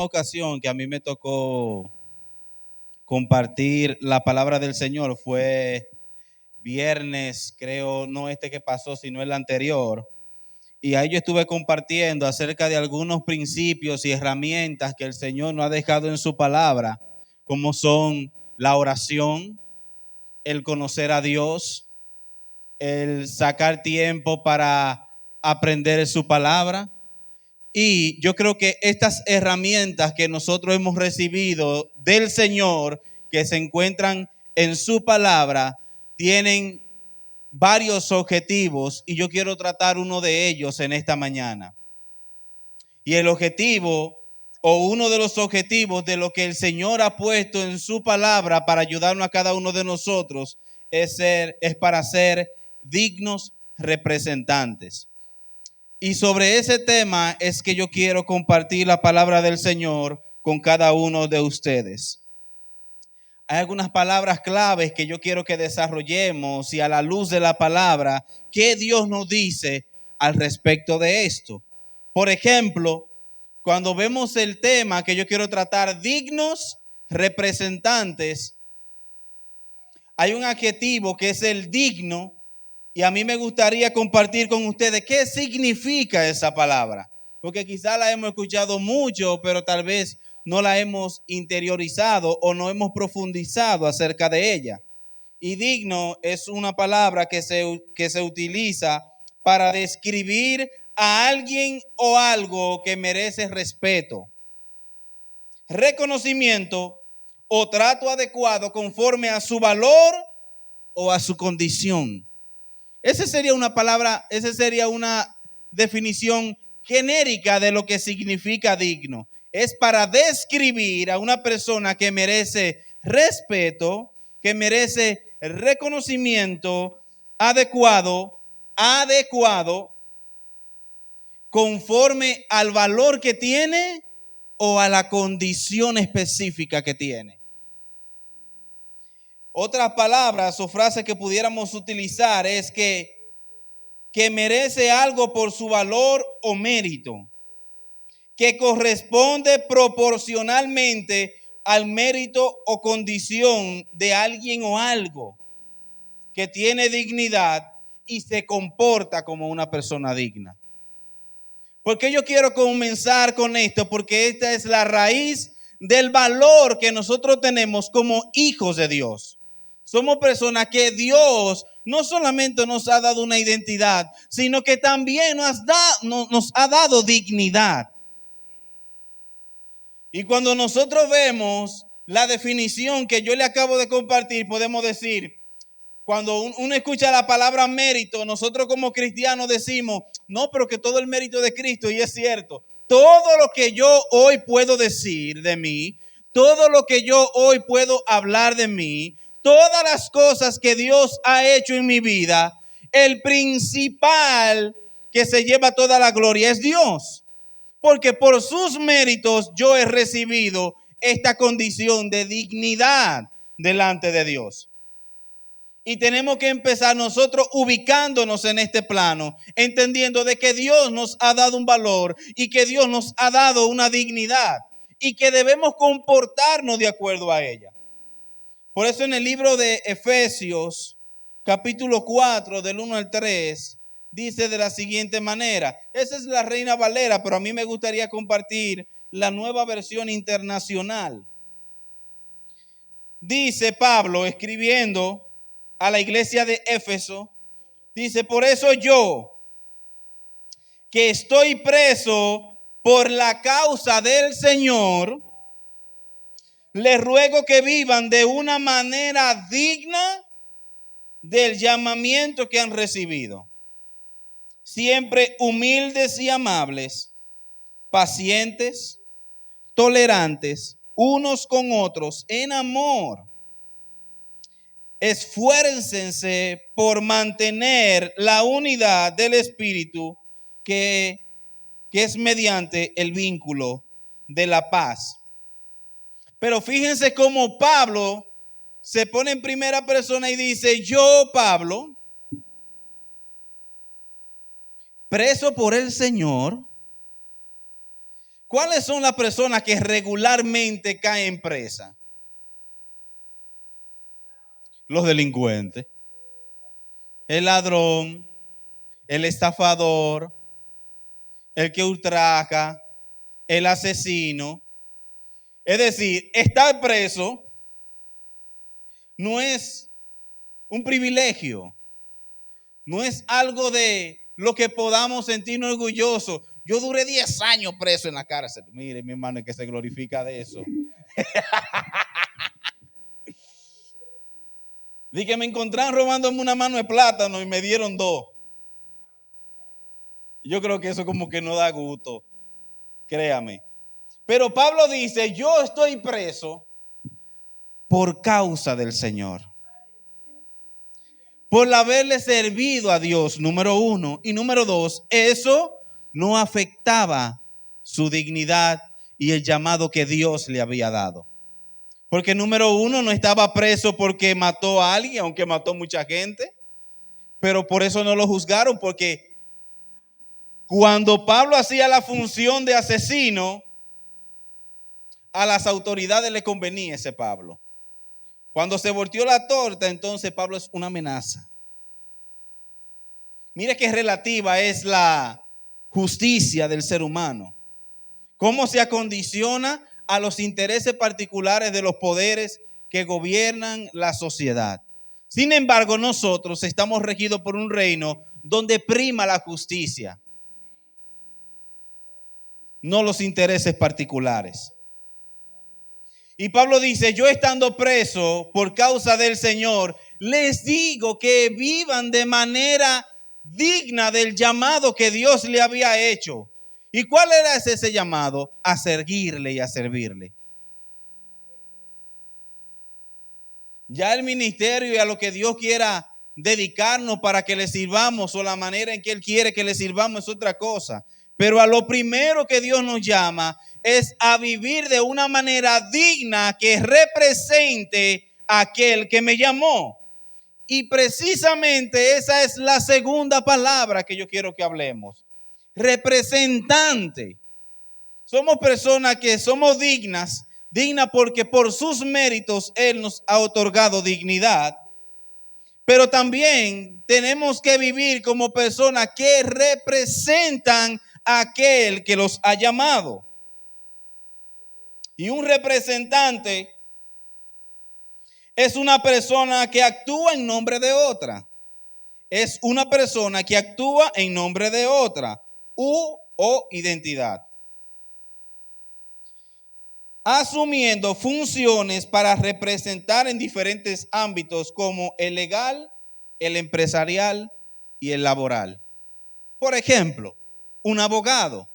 ocasión que a mí me tocó compartir la palabra del Señor fue viernes, creo, no este que pasó, sino el anterior. Y ahí yo estuve compartiendo acerca de algunos principios y herramientas que el Señor nos ha dejado en su palabra, como son la oración, el conocer a Dios, el sacar tiempo para aprender su palabra. Y yo creo que estas herramientas que nosotros hemos recibido del Señor, que se encuentran en su palabra, tienen varios objetivos y yo quiero tratar uno de ellos en esta mañana. Y el objetivo o uno de los objetivos de lo que el Señor ha puesto en su palabra para ayudarnos a cada uno de nosotros es para ser dignos representantes. Y sobre ese tema es que yo quiero compartir la palabra del Señor con cada uno de ustedes. Hay algunas palabras claves que yo quiero que desarrollemos y a la luz de la palabra, ¿qué Dios nos dice al respecto de esto? Por ejemplo, cuando vemos el tema que yo quiero tratar, dignos representantes, hay un adjetivo que es el digno. Y a mí me gustaría compartir con ustedes qué significa esa palabra. Porque quizá la hemos escuchado mucho, pero tal vez no la hemos interiorizado o no hemos profundizado acerca de ella. Y digno es una palabra que se utiliza para describir a alguien o algo que merece respeto, reconocimiento o trato adecuado conforme a su valor o a su condición. Esa sería una definición genérica de lo que significa digno. Es para describir a una persona que merece respeto, que merece reconocimiento adecuado, conforme al valor que tiene o a la condición específica que tiene. Otras palabras o frases que pudiéramos utilizar es que merece algo por su valor o mérito, que corresponde proporcionalmente al mérito o condición de alguien o algo, que tiene dignidad y se comporta como una persona digna. ¿Por qué yo quiero comenzar con esto? Porque esta es la raíz del valor que nosotros tenemos como hijos de Dios. Somos personas que Dios no solamente nos ha dado una identidad, sino que también nos ha dado dignidad. Y cuando nosotros vemos la definición que yo le acabo de compartir, podemos decir, cuando uno escucha la palabra mérito, nosotros como cristianos decimos, no, pero que todo el mérito de Cristo, y es cierto, todo lo que yo hoy puedo decir de mí, todo lo que yo hoy puedo hablar de mí, todas las cosas que Dios ha hecho en mi vida, el principal que se lleva toda la gloria es Dios. Porque por sus méritos yo he recibido esta condición de dignidad delante de Dios. Y tenemos que empezar nosotros ubicándonos en este plano, entendiendo de que Dios nos ha dado un valor y que Dios nos ha dado una dignidad y que debemos comportarnos de acuerdo a ella. Por eso en el libro de Efesios, capítulo 4, del 1 al 3, dice de la siguiente manera. Esa es la Reina Valera, pero a mí me gustaría compartir la nueva versión internacional. Dice Pablo, escribiendo a la iglesia de Éfeso, dice, por eso yo, que estoy preso por la causa del Señor, les ruego que vivan de una manera digna del llamamiento que han recibido, siempre humildes y amables, pacientes, tolerantes, unos con otros, en amor. Esfuércense por mantener la unidad del Espíritu que es mediante el vínculo de la paz. Pero fíjense cómo Pablo se pone en primera persona y dice, yo, Pablo, preso por el Señor, ¿Cuáles son las personas que regularmente caen presa? Los delincuentes, el ladrón, el estafador, el que ultraja, el asesino. Es decir, estar preso no es un privilegio, no es algo de lo que podamos sentirnos orgullosos. Yo duré 10 años preso en la cárcel. Mire, mi hermano, es que se glorifica de eso. Dije que me encontraron robándome una mano de plátano y me dieron 2. Yo creo que eso como que no da gusto, créame. Pero Pablo dice, yo estoy preso por causa del Señor. Por haberle servido a Dios, número 1. Y número 2, eso no afectaba su dignidad y el llamado que Dios le había dado. Porque número 1, no estaba preso porque mató a alguien, aunque mató mucha gente. Pero por eso no lo juzgaron, porque cuando Pablo hacía la función de asesino, a las autoridades le convenía ese Pablo. Cuando se volteó la torta, entonces Pablo es una amenaza. Mire qué relativa es la justicia del ser humano. Cómo se acondiciona a los intereses particulares de los poderes que gobiernan la sociedad. Sin embargo, nosotros estamos regidos por un reino donde prima la justicia, no los intereses particulares. Y Pablo dice, yo estando preso por causa del Señor, les digo que vivan de manera digna del llamado que Dios le había hecho. ¿Y cuál era ese llamado? A seguirle y a servirle. Ya el ministerio y a lo que Dios quiera dedicarnos para que le sirvamos o la manera en que Él quiere que le sirvamos es otra cosa. Pero a lo primero que Dios nos llama es a vivir de una manera digna que represente a aquel que me llamó. Y precisamente esa es la segunda palabra que yo quiero que hablemos. Representante. Somos personas que somos dignas porque por sus méritos Él nos ha otorgado dignidad. Pero también tenemos que vivir como personas que representan a aquel que los ha llamado. Y un representante es una persona que actúa en nombre de otra. Es una persona que actúa en nombre de otra. O identidad. Asumiendo funciones para representar en diferentes ámbitos como el legal, el empresarial y el laboral. Por ejemplo, un abogado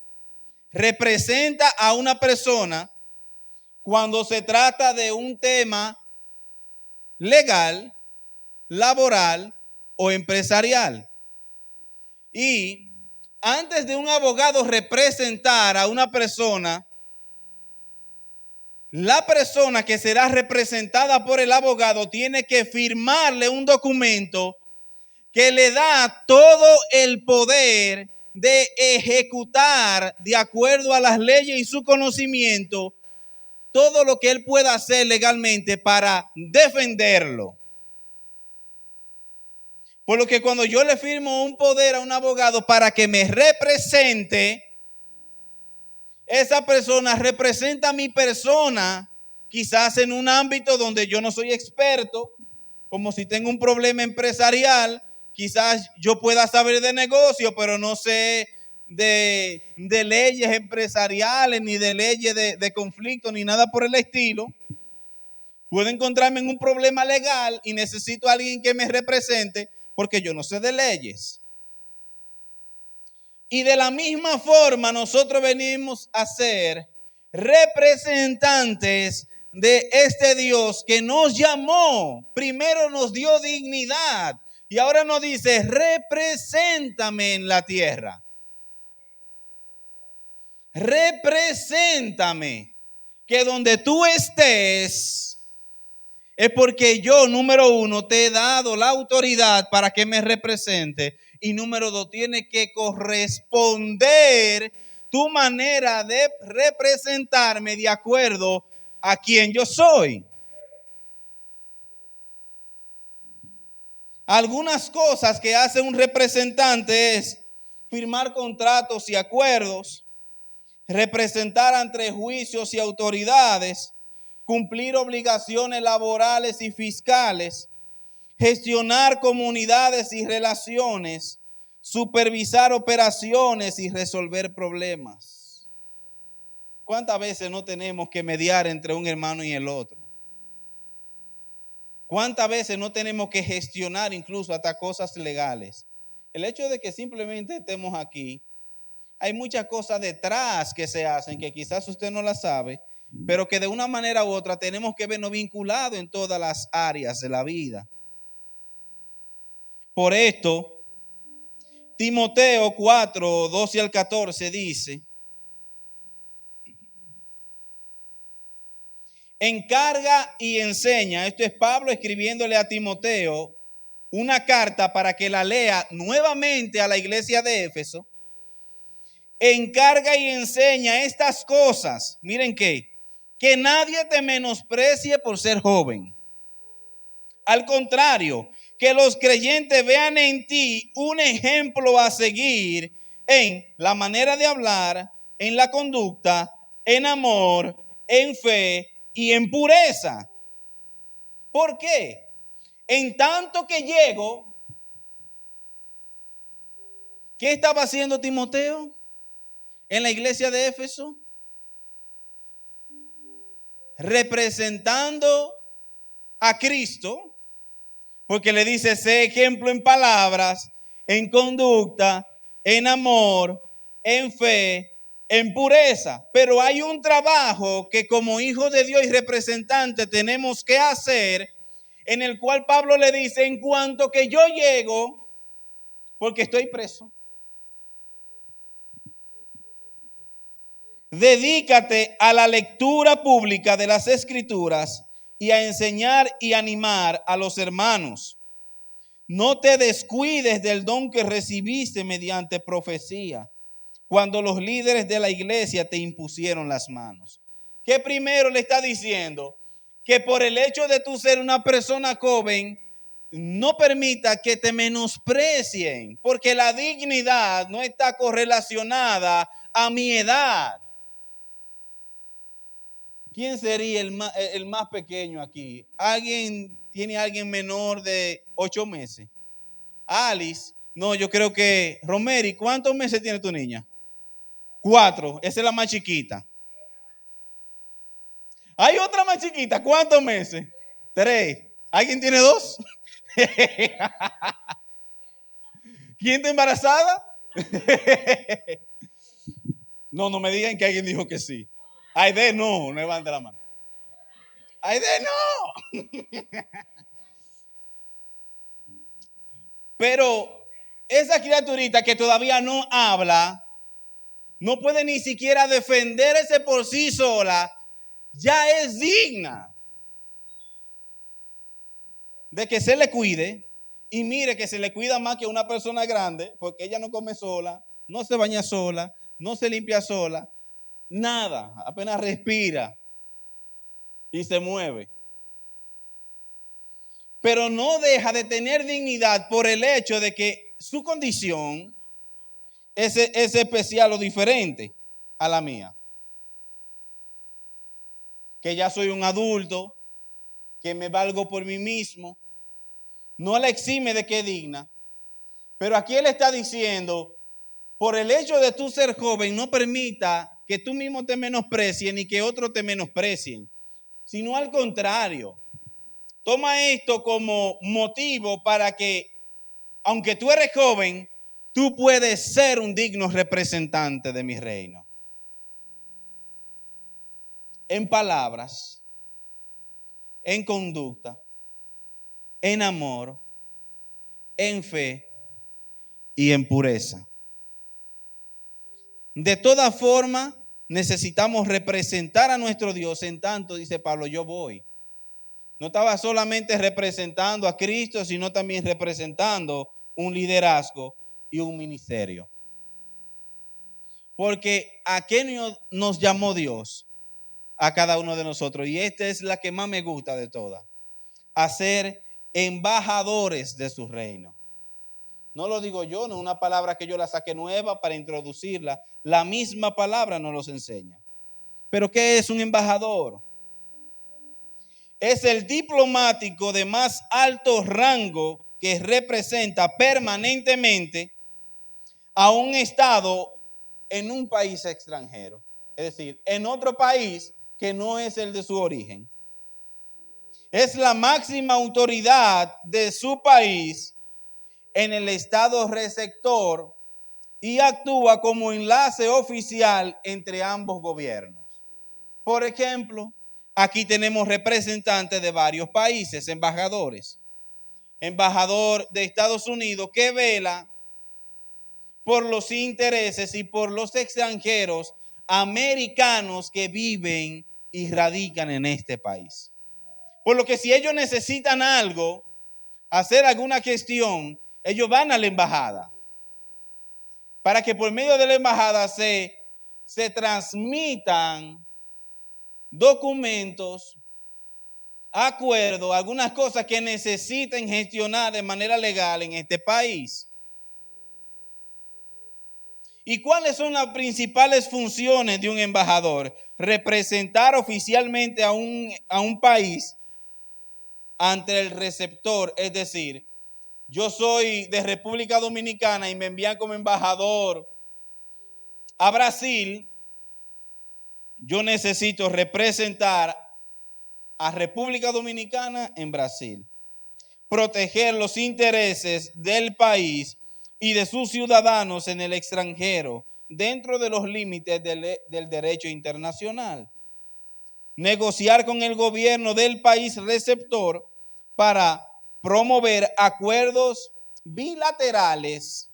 representa a una persona cuando se trata de un tema legal, laboral o empresarial. Y antes de un abogado representar a una persona, la persona que será representada por el abogado tiene que firmarle un documento que le da todo el poder de ejecutar de acuerdo a las leyes y su conocimiento todo lo que él pueda hacer legalmente para defenderlo. Por lo que cuando yo le firmo un poder a un abogado para que me represente, esa persona representa a mi persona, quizás en un ámbito donde yo no soy experto, como si tengo un problema empresarial, quizás yo pueda saber de negocio, pero no sé de leyes empresariales, ni de leyes de conflicto, ni nada por el estilo. Puedo encontrarme en un problema legal y necesito a alguien que me represente porque yo no sé de leyes. Y de la misma forma nosotros venimos a ser representantes de este Dios que nos llamó. Primero nos dio dignidad y ahora nos dice, represéntame en la tierra. Represéntame, que donde tú estés es porque yo, número 1, te he dado la autoridad para que me represente. Y número 2, tiene que corresponder tu manera de representarme de acuerdo a quien yo soy. Algunas cosas que hace un representante es firmar contratos y acuerdos, representar ante juicios y autoridades, cumplir obligaciones laborales y fiscales, gestionar comunidades y relaciones, supervisar operaciones y resolver problemas. ¿Cuántas veces no tenemos que mediar entre un hermano y el otro? ¿Cuántas veces no tenemos que gestionar incluso hasta cosas legales? El hecho de que simplemente estemos aquí, hay muchas cosas detrás que se hacen que quizás usted no las sabe, pero que de una manera u otra tenemos que vernos vinculados en todas las áreas de la vida. Por esto, Timoteo 4, 12 al 14 dice: encarga y enseña. Esto es Pablo escribiéndole a Timoteo una carta para que la lea nuevamente a la iglesia de Éfeso. Encarga y enseña estas cosas. Miren que nadie te menosprecie por ser joven. Al contrario, que los creyentes vean en ti un ejemplo a seguir en la manera de hablar, en la conducta, en amor, en fe y en pureza. ¿Por qué? En tanto que llego, ¿qué estaba haciendo Timoteo en la iglesia de Éfeso? Representando a Cristo, porque le dice: sé ejemplo en palabras, en conducta, en amor, en fe, en pureza. Pero hay un trabajo que como hijos de Dios y representantes tenemos que hacer, en el cual Pablo le dice: en cuanto que yo llego, porque estoy preso, dedícate a la lectura pública de las Escrituras y a enseñar y animar a los hermanos. No te descuides del don que recibiste mediante profecía, cuando los líderes de la iglesia te impusieron las manos. ¿Qué primero le está diciendo? Que por el hecho de tú ser una persona joven, no permita que te menosprecien, porque la dignidad no está correlacionada a mi edad. ¿Quién sería el más pequeño aquí? ¿Tiene alguien menor de 8 meses? Alice, no, yo creo que Romeri, ¿cuántos meses tiene tu niña? 4, esa es la más chiquita. Hay otra más chiquita, ¿cuántos meses? 3. ¿Alguien tiene 2? ¿Quién está embarazada? No me digan que alguien dijo que sí. Aide, no levante la mano. Aide, no. Pero esa criaturita que todavía no habla, no puede ni siquiera defenderse por sí sola, ya es digna de que se le cuide. Y mire que se le cuida más que a una persona grande, porque ella no come sola, no se baña sola, no se limpia sola, nada, apenas respira y se mueve. Pero no deja de tener dignidad por el hecho de que su condición es especial o diferente a la mía. Que ya soy un adulto, que me valgo por mí mismo, no la exime de que es digna. Pero aquí él está diciendo: por el hecho de tú ser joven, no permita que tú mismo te menosprecies ni que otros te menosprecien, sino al contrario. Toma esto como motivo para que, aunque tú eres joven, tú puedes ser un digno representante de mi reino. En palabras, en conducta, en amor, en fe y en pureza. De toda forma, necesitamos representar a nuestro Dios. En tanto, dice Pablo, yo voy. No estaba solamente representando a Cristo, sino también representando un liderazgo y un ministerio. Porque ¿a qué nos llamó Dios? A cada uno de nosotros. Y esta es la que más me gusta de todas. A ser embajadores de su reino. No lo digo yo, no es una palabra que yo la saqué nueva para introducirla. La misma palabra nos los enseña. ¿Pero qué es un embajador? Es el diplomático de más alto rango que representa permanentemente a un estado en un país extranjero. Es decir, en otro país que no es el de su origen. Es la máxima autoridad de su país en el estado receptor y actúa como enlace oficial entre ambos gobiernos. Por ejemplo, aquí tenemos representantes de varios países, embajadores. Embajador de Estados Unidos que vela por los intereses y por los extranjeros americanos que viven y radican en este país. Por lo que si ellos necesitan algo, hacer alguna gestión, ellos van a la embajada para que por medio de la embajada se transmitan documentos, acuerdos, algunas cosas que necesiten gestionar de manera legal en este país. ¿Y cuáles son las principales funciones de un embajador? Representar oficialmente a un país ante el receptor, es decir, yo soy de República Dominicana y me envían como embajador a Brasil, yo necesito representar a República Dominicana en Brasil, proteger los intereses del país y de sus ciudadanos en el extranjero, dentro de los límites del derecho internacional. Negociar con el gobierno del país receptor para promover acuerdos bilaterales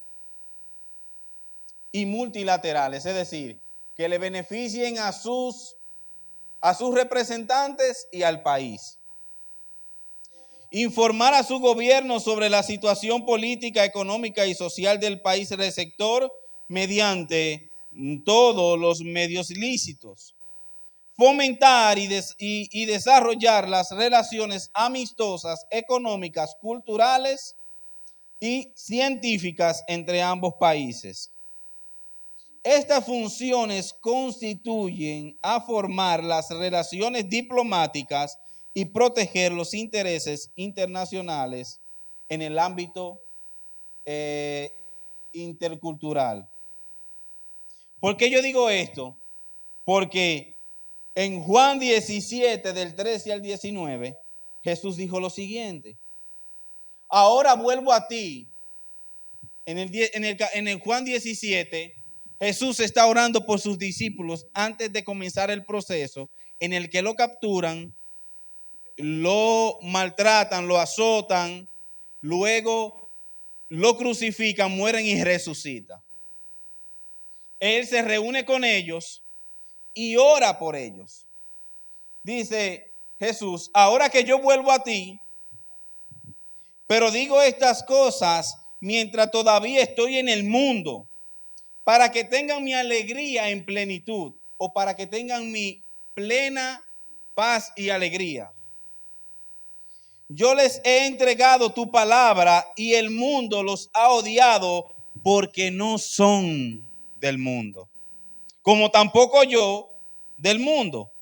y multilaterales, es decir, que le beneficien a sus representantes y al país. Informar a su gobierno sobre la situación política, económica y social del país receptor mediante todos los medios lícitos. Fomentar y desarrollar las relaciones amistosas, económicas, culturales y científicas entre ambos países. Estas funciones constituyen a formar las relaciones diplomáticas y proteger los intereses internacionales en el ámbito intercultural. ¿Por qué yo digo esto? Porque en Juan 17, del 13 al 19, Jesús dijo lo siguiente: ahora vuelvo a ti. En el Juan 17, Jesús está orando por sus discípulos antes de comenzar el proceso en el que lo capturan, lo maltratan, lo azotan, luego lo crucifican, mueren y resucita. Él se reúne con ellos y ora por ellos. Dice Jesús: ahora que yo vuelvo a ti, pero digo estas cosas mientras todavía estoy en el mundo, para que tengan mi alegría en plenitud, o para que tengan mi plena paz y alegría. Yo les he entregado tu palabra y el mundo los ha odiado porque no son del mundo, como tampoco yo del mundo.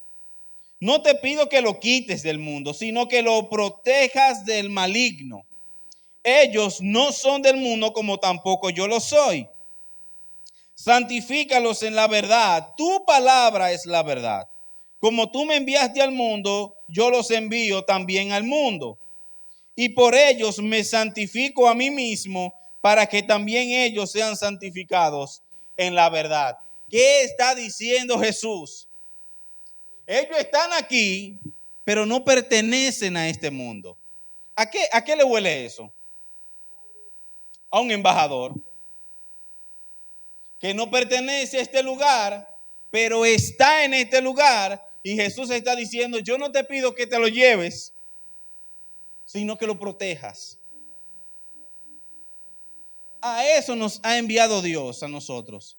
No te pido que lo quites del mundo, sino que lo protejas del maligno. Ellos no son del mundo como tampoco yo lo soy. Santifícalos en la verdad. Tu palabra es la verdad. Como tú me enviaste al mundo, yo los envío también al mundo. Y por ellos me santifico a mí mismo, para que también ellos sean santificados en la verdad. ¿Qué está diciendo Jesús? Ellos están aquí, pero no pertenecen a este mundo. ¿A qué le huele eso? A un embajador que no pertenece a este lugar, pero está en este lugar, y Jesús está diciendo: yo no te pido que te lo lleves, sino que lo protejas. A eso nos ha enviado Dios a nosotros,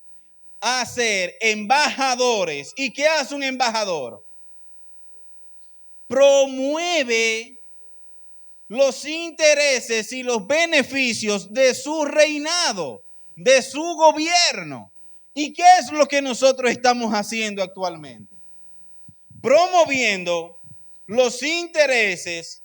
a ser embajadores. ¿Y qué hace un embajador? Promueve los intereses y los beneficios de su reinado, de su gobierno. ¿Y qué es lo que nosotros estamos haciendo actualmente? Promoviendo los intereses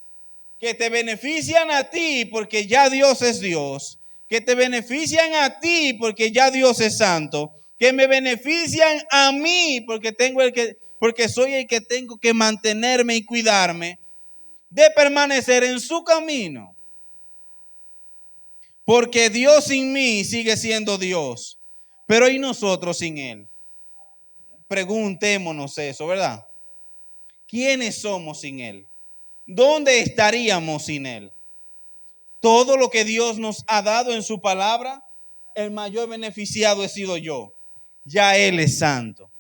que te benefician a ti porque ya Dios es Dios, que te benefician a ti porque ya Dios es santo, que me benefician a mí porque soy el que tengo que mantenerme y cuidarme de permanecer en su camino. Porque Dios sin mí sigue siendo Dios, pero ¿y nosotros sin Él? Preguntémonos eso, ¿verdad? ¿Quiénes somos sin Él? ¿Dónde estaríamos sin Él? Todo lo que Dios nos ha dado en su palabra, el mayor beneficiado he sido yo. Ya Él es santo.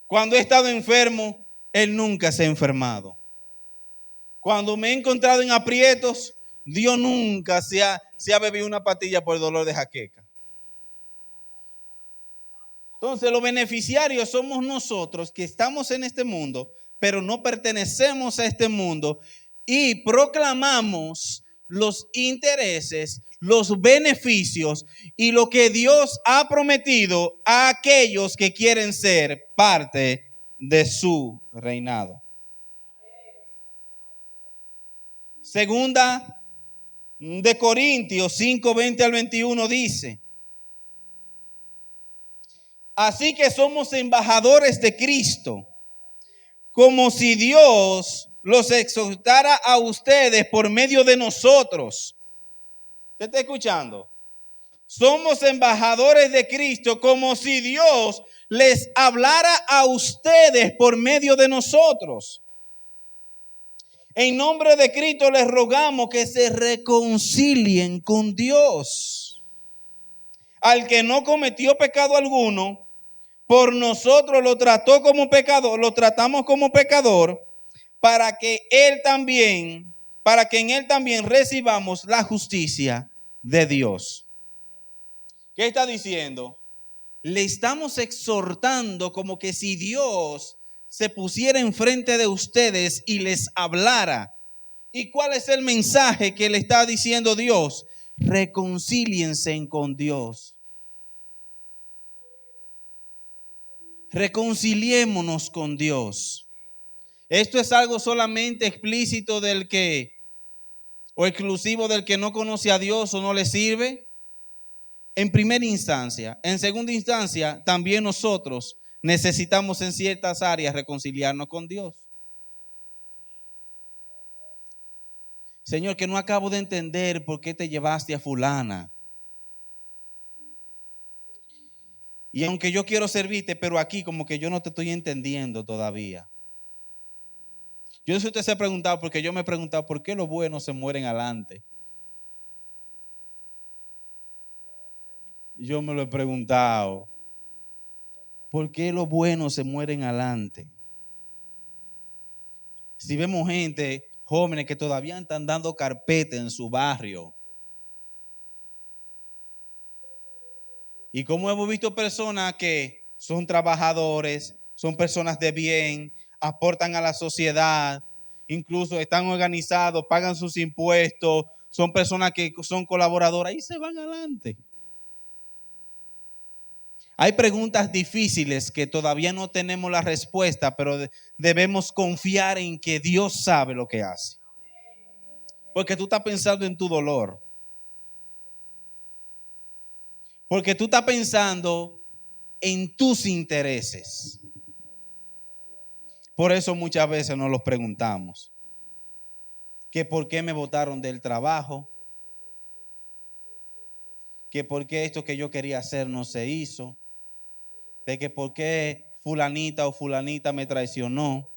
Cuando he estado enfermo, Él nunca se ha enfermado. Cuando me he encontrado en aprietos, Dios nunca se ha bebido una pastilla por el dolor de jaqueca. Entonces, los beneficiarios somos nosotros que estamos en este mundo, pero no pertenecemos a este mundo y proclamamos los intereses, los beneficios y lo que Dios ha prometido a aquellos que quieren ser parte de su reinado. Segunda de Corintios 5, 20 al 21 dice: así que somos embajadores de Cristo, como si Dios los exhortara a ustedes por medio de nosotros. ¿Usted está escuchando? Somos embajadores de Cristo, como si Dios les hablara a ustedes por medio de nosotros. En nombre de Cristo les rogamos que se reconcilien con Dios. Al que no cometió pecado alguno, por nosotros lo trató como pecador, lo tratamos como pecador, para que en él también recibamos la justicia de Dios. ¿Qué está diciendo? Le estamos exhortando como que si Dios se pusiera enfrente de ustedes y les hablara. ¿Y cuál es el mensaje que le está diciendo Dios? Reconcíliense con Dios. Reconciliémonos con Dios. Esto es algo solamente explícito del que, o exclusivo del que no conoce a Dios o no le sirve. En primera instancia. En segunda instancia, también nosotros necesitamos en ciertas áreas reconciliarnos con Dios. Señor, que no acabo de entender por qué te llevaste a fulana. Y aunque yo quiero servirte, pero aquí como que yo no te estoy entendiendo todavía. Yo no sé si usted se ha preguntado, porque yo me he preguntado por qué los buenos se mueren adelante. Yo me lo he preguntado. ¿Por qué los buenos se mueren adelante? Si vemos gente, jóvenes que todavía están dando carpeta en su barrio. Y como hemos visto personas que son trabajadores, son personas de bien, aportan a la sociedad, incluso están organizados, pagan sus impuestos, son personas que son colaboradoras y se van adelante. Hay preguntas difíciles que todavía no tenemos la respuesta, pero debemos confiar en que Dios sabe lo que hace. Porque tú estás pensando en tu dolor. Porque tú estás pensando en tus intereses. Por eso muchas veces nos los preguntamos. Que por qué me botaron del trabajo. Que por qué esto que yo quería hacer no se hizo. De que por qué fulanita o fulanita me traicionó.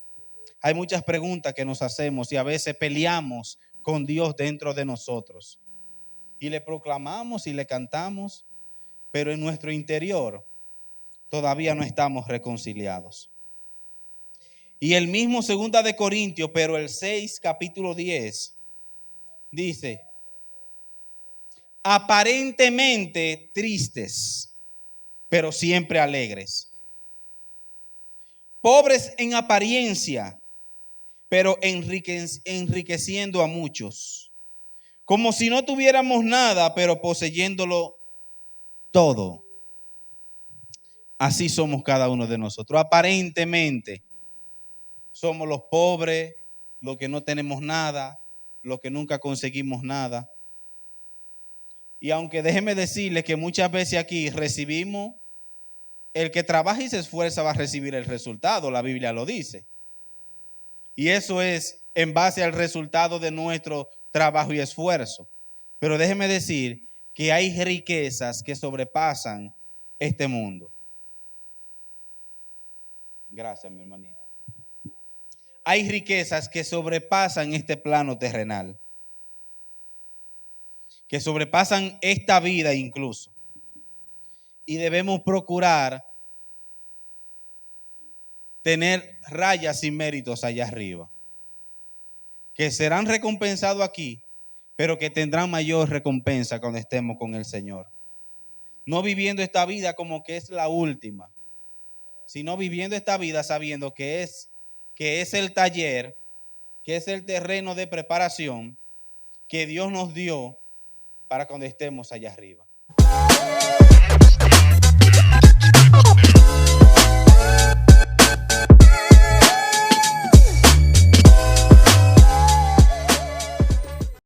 Hay muchas preguntas que nos hacemos y a veces peleamos con Dios dentro de nosotros. Y le proclamamos y le cantamos, pero en nuestro interior todavía no estamos reconciliados. Y el mismo 2 de Corintios, pero el 6, capítulo 10, dice: aparentemente tristes, pero siempre alegres. Pobres en apariencia, pero enriqueciendo a muchos. Como si no tuviéramos nada, pero poseyéndolo todo. Así somos cada uno de nosotros. Aparentemente somos los pobres, los que no tenemos nada, los que nunca conseguimos nada. Y aunque déjeme decirle que muchas veces aquí recibimos, el que trabaja y se esfuerza va a recibir el resultado, la Biblia lo dice. Y eso es en base al resultado de nuestro trabajo y esfuerzo. Pero déjeme decir que hay riquezas que sobrepasan este mundo. Gracias, mi hermanito. Hay riquezas que sobrepasan este plano terrenal, que sobrepasan esta vida incluso. Y debemos procurar tener rayas y méritos allá arriba, que serán recompensados aquí, pero que tendrán mayor recompensa cuando estemos con el Señor. No viviendo esta vida como que es la última, sino viviendo esta vida sabiendo que es el taller, que es el terreno de preparación que Dios nos dio para cuando estemos allá arriba.